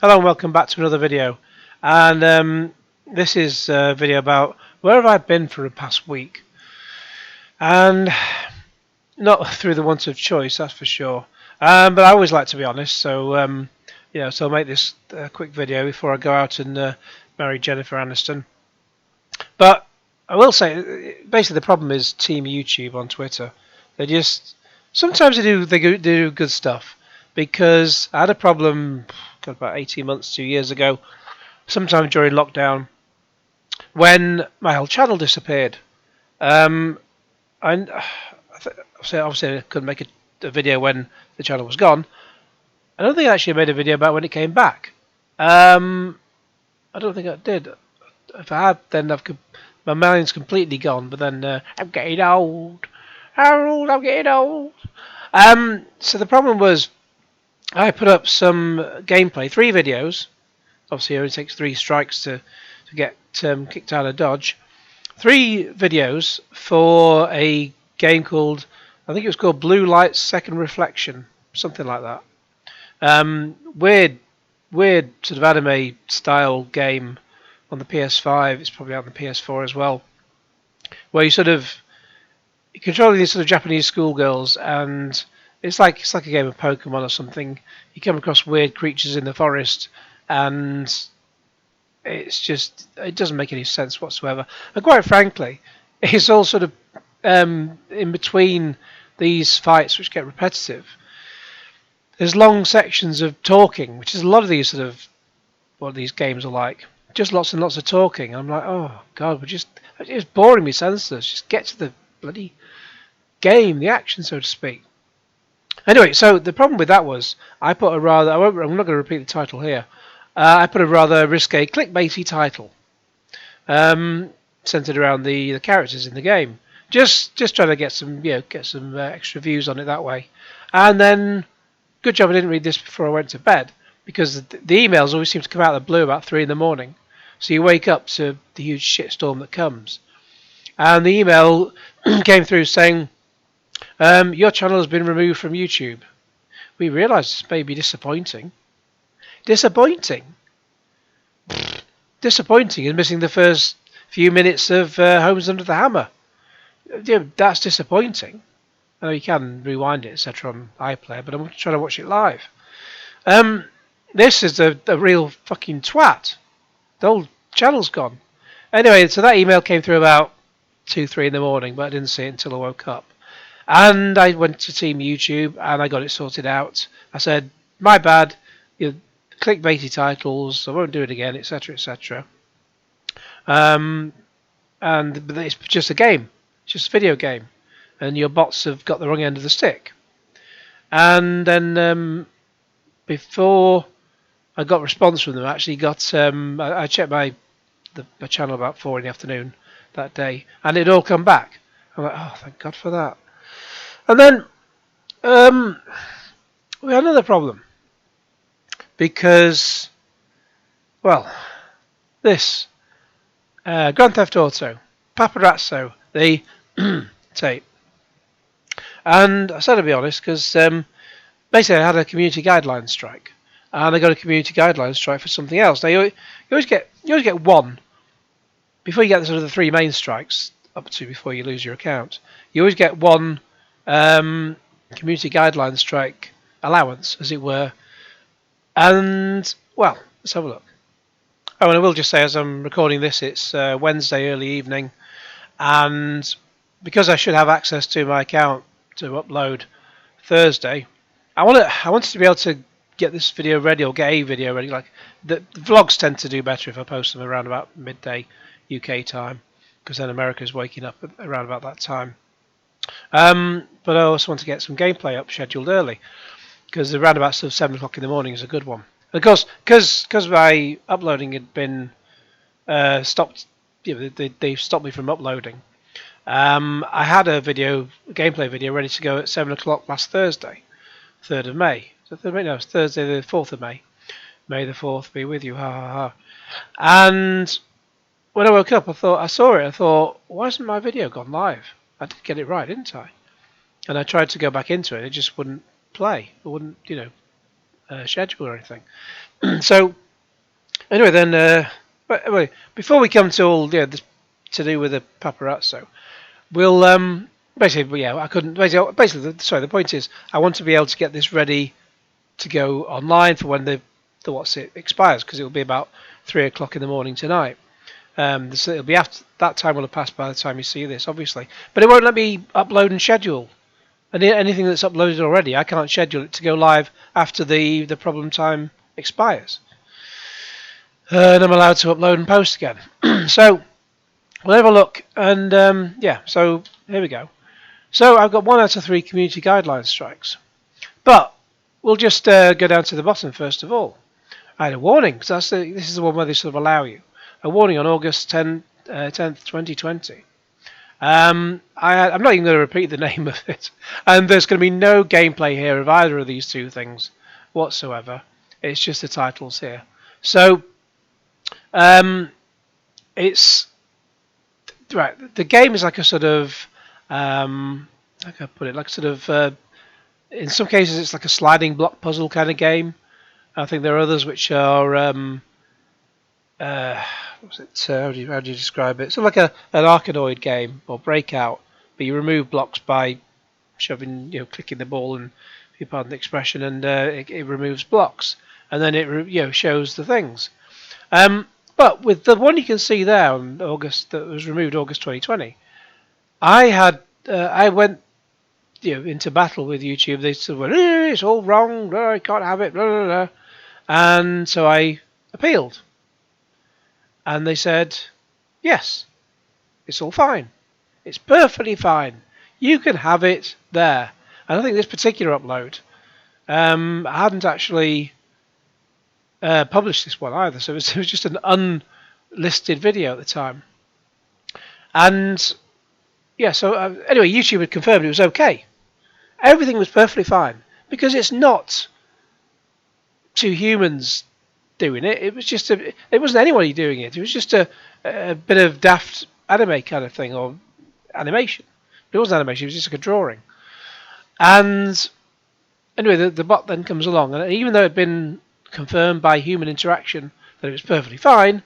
Hello and welcome back to another video. And this is a video about where have I been for the past week. And not through the want of choice, that's for sure. But I always like to be honest, so so I'll make this quick video before I go out and marry Jennifer Aniston. But I will say, basically the problem is Team YouTube on Twitter. They just sometimes they do good stuff. Because I had a problem about 18 months, 2 years ago, sometime during lockdown, when my whole channel disappeared. And obviously I couldn't make a video when the channel was gone. I don't think I actually made a video about when it came back. I don't think I did. If I had, then my mind's completely gone. But then I'm getting old. Harold, I'm getting old. So the problem was, I put up some gameplay, 3 videos. Obviously, it only takes 3 strikes to get kicked out of Dodge. 3 videos for a game called, I think it was called Blue Light Second Reflection, something like that. Weird sort of anime style game on the PS5. It's probably out on the PS4 as well, where you control these sort of Japanese schoolgirls, and it's like a game of Pokemon or something. You come across weird creatures in the forest, and it doesn't make any sense whatsoever. And quite frankly, it's all sort of in between these fights, which get repetitive. There's long sections of talking, which is a lot of these sort of what these games are like. Just lots and lots of talking. I'm like, oh god, it's boring me senseless. Just get to the bloody game, the action, so to speak. Anyway, so the problem with that was I put a rather, I'm not going to repeat the title here. I put a rather risque, clickbaity title, centered around the characters in the game. Just trying to get some extra views on it that way. And then, good job I didn't read this before I went to bed, because the emails always seem to come out of the blue about 3 in the morning. So you wake up to the huge shitstorm that comes. And the email came through saying, your channel has been removed from YouTube. We realise this may be disappointing. Disappointing? Disappointing is missing the first few minutes of Homes Under the Hammer. Yeah, that's disappointing. I know you can rewind it, etc. on iPlayer, but I'm trying to watch it live. This is a real fucking twat. The whole channel's gone. Anyway, so that email came through about 2, 3 in the morning, but I didn't see it until I woke up. And I went to Team YouTube and I got it sorted out. I said, my bad, clickbaity titles, I won't do it again, etc., etc. But it's just a game, it's just a video game, and your bots have got the wrong end of the stick. And then before I got a response from them, I actually got I checked my channel about 4 in the afternoon that day, and it'd all come back. I'm like, oh, thank God for that. And then we had another problem, because, well, this Grand Theft Auto, Paparazzo, the tape. And I said to be honest, because basically I had a community guidelines strike, and I got a community guidelines strike for something else. Now you always get one before you get the sort of the 3 main strikes up to before you lose your account. You always get one community guidelines strike allowance, as it were. And well, let's have a look. Oh, and I will just say, as I'm recording this, it's Wednesday early evening, and because I should have access to my account to upload Thursday, I wanted to be able to get this video ready, or get a video ready. Like the vlogs tend to do better if I post them around about midday UK time, because then America's waking up around about that time. But I also want to get some gameplay up scheduled early, because around about sort of 7 o'clock in the morning is a good one. Of course, because my uploading had been stopped, they stopped me from uploading. I had a gameplay video ready to go at 7 o'clock last Thursday, 3rd of May. So no, it's Thursday the 4th of May. May the 4th be with you, ha ha ha. And when I woke up, I thought, why hasn't my video gone live? I did get it right, didn't I? And I tried to go back into it, it just wouldn't play. It wouldn't, schedule or anything. So anyway, then but anyway, before we come to all this to do with the paparazzo, we'll basically I couldn't basically sorry, the point is I want to be able to get this ready to go online for when the expires, because it'll be about 3 o'clock in the morning tonight. So it'll be after that time will have passed by the time you see this, obviously. But it won't let me upload and schedule. And anything that's uploaded already, I can't schedule it to go live after the problem time expires. And I'm allowed to upload and post again. So we'll have a look. And so here we go. So I've got 1 out of 3 community guideline strikes. But we'll just go down to the bottom first of all. I had a warning, because this is the one where they sort of allow you. A warning on August 10th, 2020. I'm not even going to repeat the name of it. And there's going to be no gameplay here of either of these two things whatsoever. It's just the titles here. So, it's... Right, the game is like a sort of... how can I put it? Like sort of... in some cases, it's like a sliding block puzzle kind of game. I think there are others which are... how do you describe it? So like an Arkanoid game or Breakout, but you remove blocks by shoving, clicking the ball, and if you pardon the expression, and it removes blocks, and then it shows the things. But with the one you can see there on August that was removed August 2020, I went into battle with YouTube. They said, well, it's all wrong, I can't have it, blah, blah, blah. And so I appealed. And they said, yes, it's all fine. It's perfectly fine. You can have it there. And I think this particular upload, I hadn't actually published this one either. So it was just an unlisted video at the time. And so anyway, YouTube had confirmed it was okay. Everything was perfectly fine. Because it's not two humans doing it. It was just it wasn't anybody doing it. It was just a bit of daft anime kind of thing, or animation. But it wasn't animation. It was just like a drawing. And anyway, the bot then comes along, and even though it had been confirmed by human interaction that it was perfectly fine,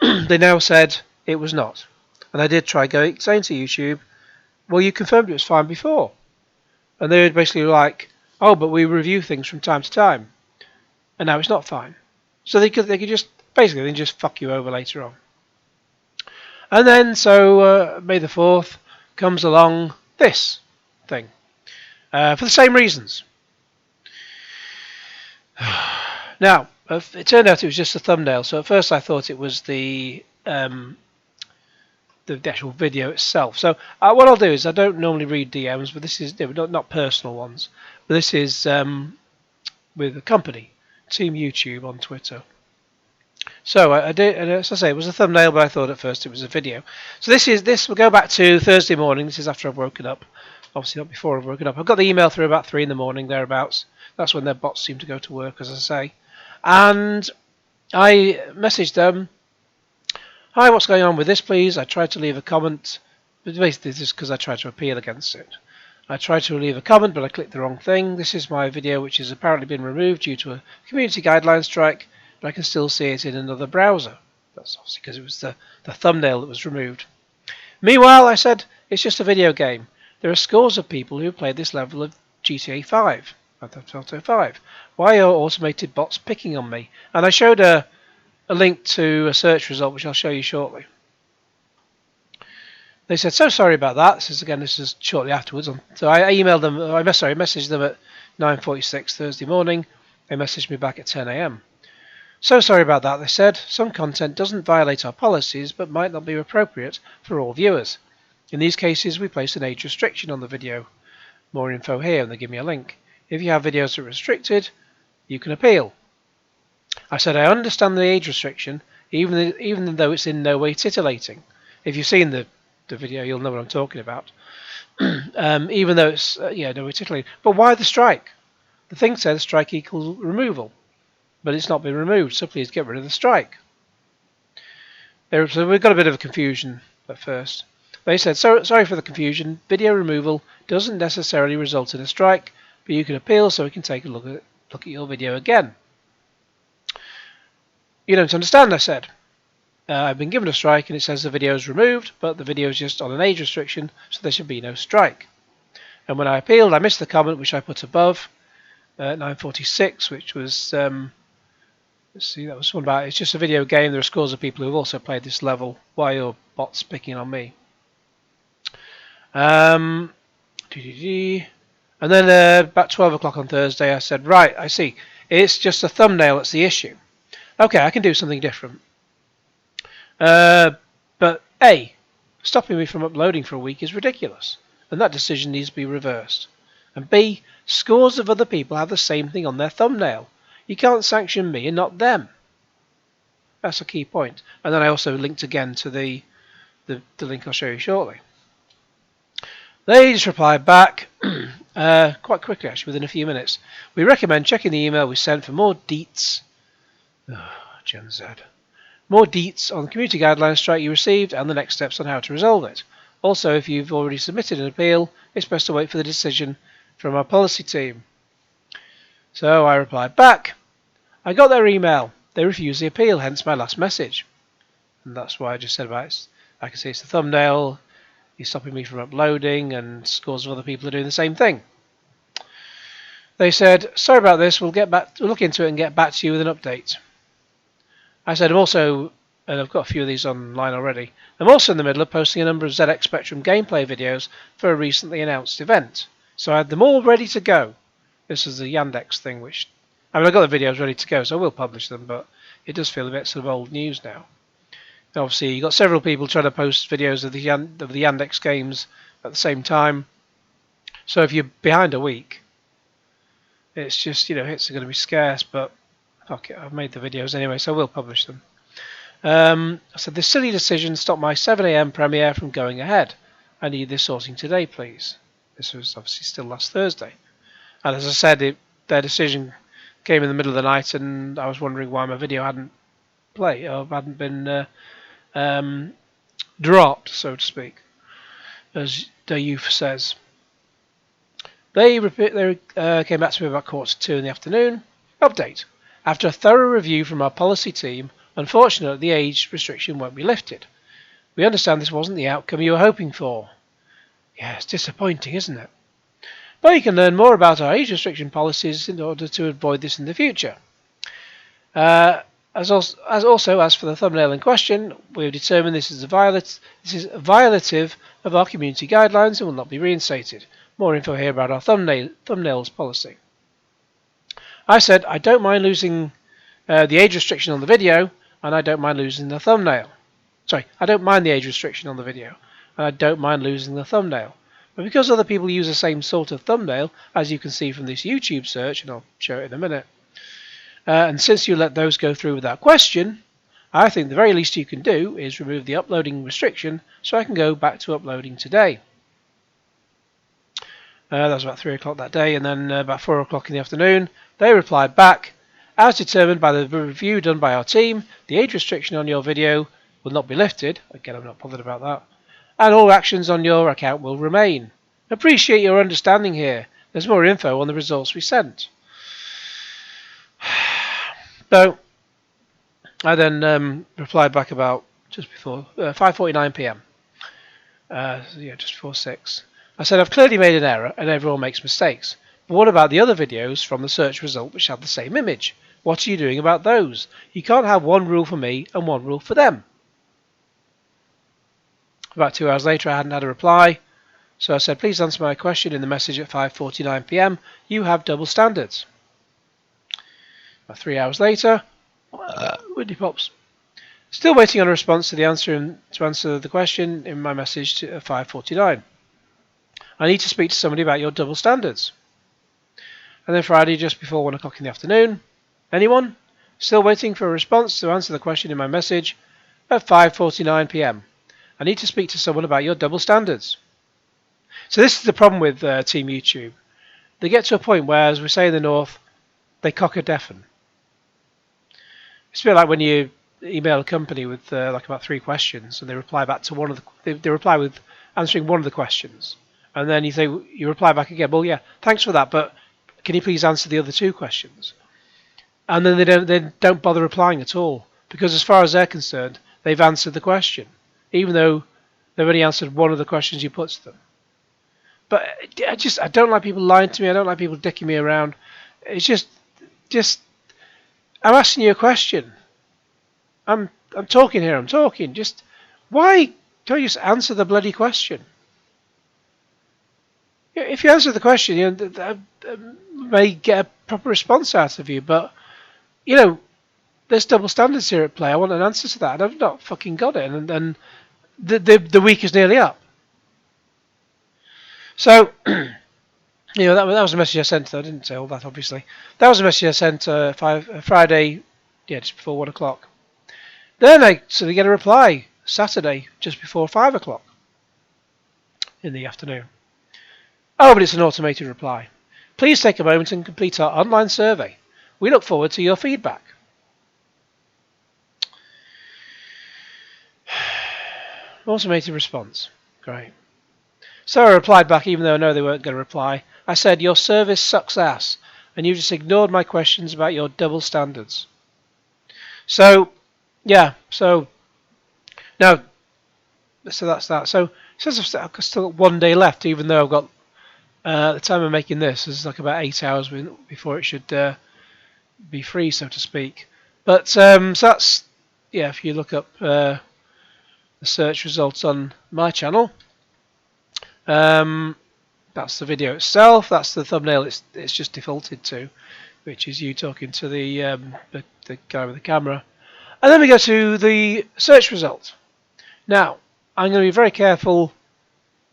they now said it was not. And I did try saying to YouTube, well, you confirmed it was fine before. And they were basically like, oh, but we review things from time to time, and now it's not fine. So they could just basically just fuck you over later on. And then so May the 4th comes along this thing for the same reasons. Now it turned out it was just a thumbnail. So at first I thought it was the actual video itself. So what I'll do is I don't normally read DMs, but this is not personal ones. But this is with a company. Team YouTube on Twitter. So I did, and as I say, it was a thumbnail, but I thought at first it was a video. So this will go back to Thursday morning. This is after I've woken up. Obviously not before I've woken up. I've got the email through about 3 in the morning, thereabouts. That's when their bots seem to go to work, as I say. And I messaged them, hi, what's going on with this, please? I tried to leave a comment, but basically this is because I tried to appeal against it. I tried to leave a comment, but I clicked the wrong thing. This is my video, which has apparently been removed due to a community guideline strike, but I can still see it in another browser. That's obviously because it was the thumbnail that was removed. Meanwhile, I said, it's just a video game. There are scores of people who played this level of GTA 5, Grand Theft Auto 5. Why are automated bots picking on me? And I showed a link to a search result, which I'll show you shortly. They said, so sorry about that. This is shortly afterwards. So I emailed them, I messaged them at 9:46 Thursday morning. They messaged me back at 10 a.m. So sorry about that, they said. Some content doesn't violate our policies, but might not be appropriate for all viewers. In these cases, we place an age restriction on the video. More info here, and they give me a link. If you have videos that are restricted, you can appeal. I said, I understand the age restriction, even though it's in no way titillating. If you've seen the video, you'll know what I'm talking about. Even though it's no way titillating. But why the strike? The thing says strike equals removal, but it's not been removed, so please get rid of the strike. So we've got a bit of a confusion at first. They said, sorry for the confusion, video removal doesn't necessarily result in a strike, but you can appeal so we can take a look at look at your video again. You don't understand, I said. I've been given a strike and it says the video is removed, but the video is just on an age restriction, so there should be no strike. And when I appealed, I missed the comment which I put above, 946, which was, let's see, that was one about, it's just a video game, there are scores of people who have also played this level. Why are your bots picking on me? And then about 12 o'clock on Thursday, I said, right, I see, it's just a thumbnail that's the issue. Okay, I can do something different. But A, stopping me from uploading for a week is ridiculous, and that decision needs to be reversed. And B, scores of other people have the same thing on their thumbnail. You can't sanction me and not them. That's a key point. And then I also linked again to the link I'll show you shortly. They just replied back quite quickly, actually, within a few minutes. We recommend checking the email we sent for more deets. Gen Z. More deets on the community guidelines strike you received and the next steps on how to resolve it. Also, if you've already submitted an appeal, it's best to wait for the decision from our policy team. So I replied back. I got their email. They refused the appeal, hence my last message. And that's why I just said about it. I can see it's the thumbnail. He's stopping me from uploading, and scores of other people are doing the same thing. They said, sorry about this, we'll look into it and get back to you with an update. I said, I'm also, and I've got a few of these online already, I'm also in the middle of posting a number of ZX Spectrum gameplay videos for a recently announced event. So I had them all ready to go. This is the Yandex thing, which, I mean, I've got the videos ready to go, so I will publish them, but it does feel a bit sort of old news now. And obviously, you've got several people trying to post videos of the Yandex games at the same time. So if you're behind a week, it's just, hits are going to be scarce, but okay, I've made the videos anyway, so I will publish them. I said, this silly decision stopped my 7 AM premiere from going ahead. I need this sorting today, please. This was obviously still last Thursday. And as I said, their decision came in the middle of the night, and I was wondering why my video hadn't been dropped, so to speak, as the youth says. They came back to me about 1:45 in the afternoon. Update. After a thorough review from our policy team, unfortunately the age restriction won't be lifted. We understand this wasn't the outcome you were hoping for. Yeah, it's disappointing, isn't it? But you can learn more about our age restriction policies in order to avoid this in the future. As for the thumbnail in question, we have determined this is violative of our community guidelines and will not be reinstated. More info here about our thumbnails policy. I said, I don't mind losing the age restriction on the video, and I don't mind losing the thumbnail. Sorry, I don't mind the age restriction on the video, and I don't mind losing the thumbnail. But because other people use the same sort of thumbnail, as you can see from this YouTube search, and I'll show it in a minute, and since you let those go through without question, I think the very least you can do is remove the uploading restriction so I can go back to uploading today. That was about 3 o'clock that day, and then about 4 o'clock in the afternoon, they replied back, as determined by the review done by our team, the age restriction on your video will not be lifted. Again, I'm not bothered about that. And all actions on your account will remain. Appreciate your understanding here. There's more info on the results we sent. So, I then replied back about just before 5:49 PM. Just before 6. I said, I've clearly made an error and everyone makes mistakes. But what about the other videos from the search result which have the same image? What are you doing about those? You can't have one rule for me and one rule for them. About 2 hours later, I hadn't had a reply. So I said, please answer my question in the message at 5:49 PM. You have double standards. About 3 hours later, Windy Pops. Still waiting on a response to answer the question in my message at 5:49. I need to speak to somebody about your double standards. And then Friday, just before 1 o'clock in the afternoon. Anyone? Still waiting for a response to answer the question in my message at 5:49 PM. I need to speak to someone about your double standards. So this is the problem with Team YouTube. They get to a point where, as we say in the North, they cock a deafen. It's a bit like when you email a company with about 3 questions, and they reply back to they reply with answering one of the questions, and then you reply back again. Well, yeah, thanks for that, but can you please answer the other 2 questions? And then they don't bother replying at all, because as far as they're concerned, they've answered the question, even though they've only answered one of the questions you put to them. But I don't like people lying to me. I don't like people dicking me around. It's just I'm asking you a question. I'm talking here. I'm talking. Just why don't you just answer the bloody question? If you answer the question, I may get a proper response out of you. But there's double standards here at play. I want an answer to that, and I've not fucking got it. And then the week is nearly up. So, that was a message I sent. I didn't say all that, obviously. That was a message I sent Friday, just before 1 o'clock. Then I sort of get a reply Saturday, just before 5 o'clock in the afternoon. Oh, but it's an automated reply. Please take a moment and complete our online survey. We look forward to your feedback. Automated response. Great. So I replied back, even though I know they weren't going to reply. I said, your service sucks ass, and you just ignored my questions about your double standards. So, yeah, so that's that. So it says I've still got 1 day left, even though I've got, at the time of making this, there's like about 8 hours before it should be free, so to speak. But, so that's, if you look up the search results on my channel, that's the video itself. That's the thumbnail. It's just defaulted to, which is you talking to the guy with the camera. And then we go to the search result. Now I'm going to be very careful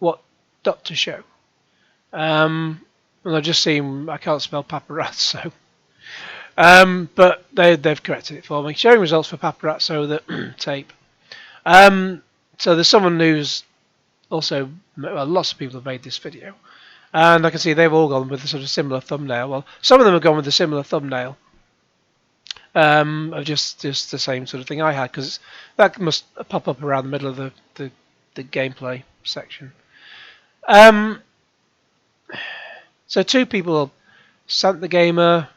what dot to show. And I've just seen I can't spell paparazzo, but they've corrected it for me. Showing results for paparazzo the tape. So there's someone who's also, lots of people have made this video, and I can see they've all gone with a sort of similar thumbnail. Well, some of them have gone with a similar thumbnail of just the same sort of thing I had, because that must pop up around the middle of the gameplay section. So 2 people, Santh Gamer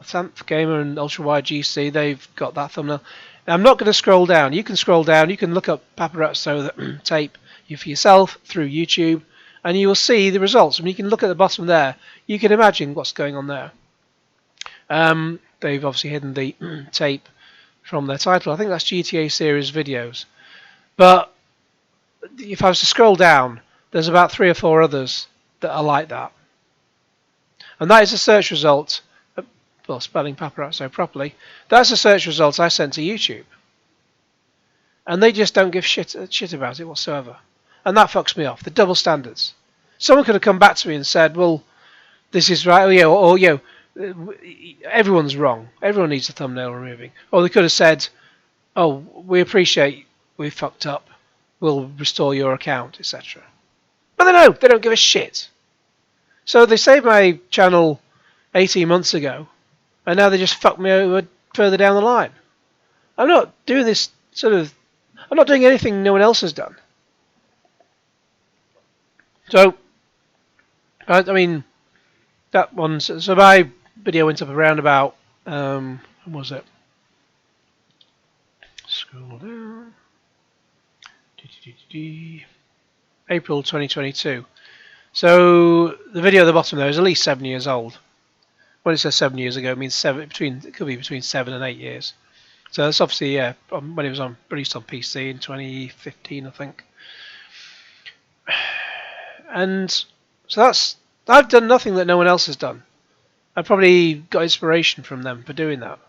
and Ultra Wide GC, they've got that thumbnail. Now, I'm not going to scroll down. You can scroll down. You can look up paparazzo tape for yourself through YouTube, and you will see the results. And you can look at the bottom there. You can imagine what's going on there. They've obviously hidden the tape from their title. I think that's GTA series videos. But if I was to scroll down, there's about 3 or 4 others that are like that. And that is a search result. Well, spelling paparazzo properly. That's a search result I sent to YouTube. And they just don't give shit about it whatsoever. And that fucks me off. The double standards. Someone could have come back to me and said, well, this is right, or everyone's wrong. Everyone needs a thumbnail removing. Or they could have said, oh, we appreciate we fucked up. We'll restore your account, etc. But they don't give a shit. So they saved my channel 18 months ago, and now they just fuck me over further down the line. I'm not doing this I'm not doing anything no one else has done. So, I mean, that one. So my video went up around about, when was it? Scroll down. April 2022. So the video at the bottom there is at least 7 years old. When it says 7 years ago, it means it could be between 7 and 8 years. So that's obviously when it was released on PC in 2015, I think. And so I've done nothing that no one else has done. I probably got inspiration from them for doing that.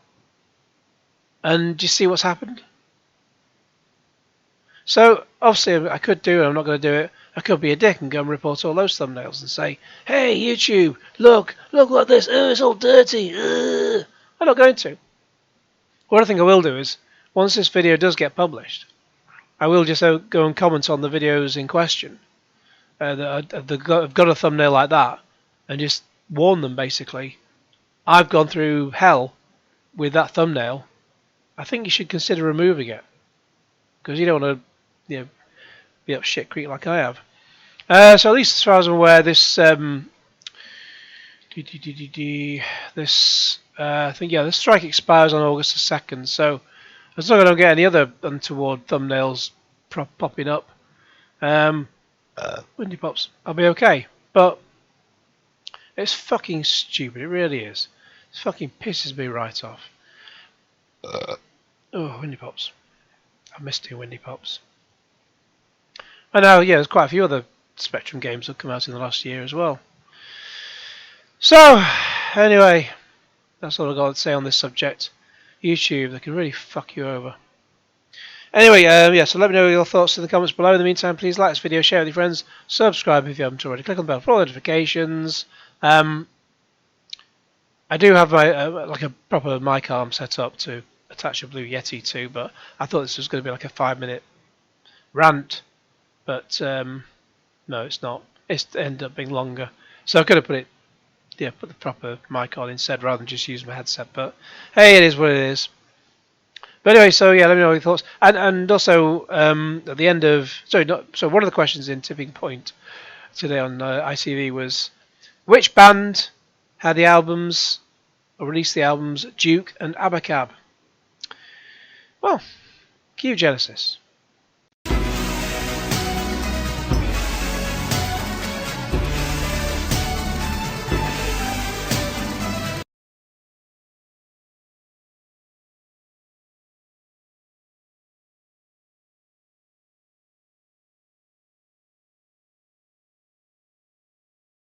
And do you see what's happened? So obviously I could do it. I'm not going to do it. I could be a dick and go and report all those thumbnails and say, "Hey YouTube, look like this. Oh, it's all dirty." I'm not going to. What I think I will do is, once this video does get published, I will just go and comment on the videos in question that have got a thumbnail like that, and just warn them basically, I've gone through hell with that thumbnail. I think you should consider removing it, because you don't want to, be up shit creek like I have. So at least as far as I'm aware, this This, I think, yeah, this strike expires on August the 2nd, so as long as I don't get any other untoward thumbnails popping up, Windy Pops, I'll be okay. But it's fucking stupid, it really is. It fucking pisses me right off. Oh, Windy Pops. I missed doing Windy Pops. I know, yeah, there's quite a few other Spectrum games that have come out in the last year as well. So, anyway, that's all I've got to say on this subject. YouTube, they can really fuck you over. Anyway, yeah, so let me know your thoughts in the comments below. In the meantime, please like this video, share it with your friends, subscribe if you haven't already, click on the bell for all notifications. I do have my like a proper mic arm set up to attach a Blue Yeti to, but I thought this was going to be like a 5-minute rant, but no, it's not. It's ended up being longer, so I could have put the proper mic on instead rather than just use my headset. But hey, it is what it is. But anyway, so yeah, let me know your thoughts. And also at the end of one of the questions in Tipping Point today on ITV was which band had the albums or released the albums Duke and Abacab? Well, cue Genesis.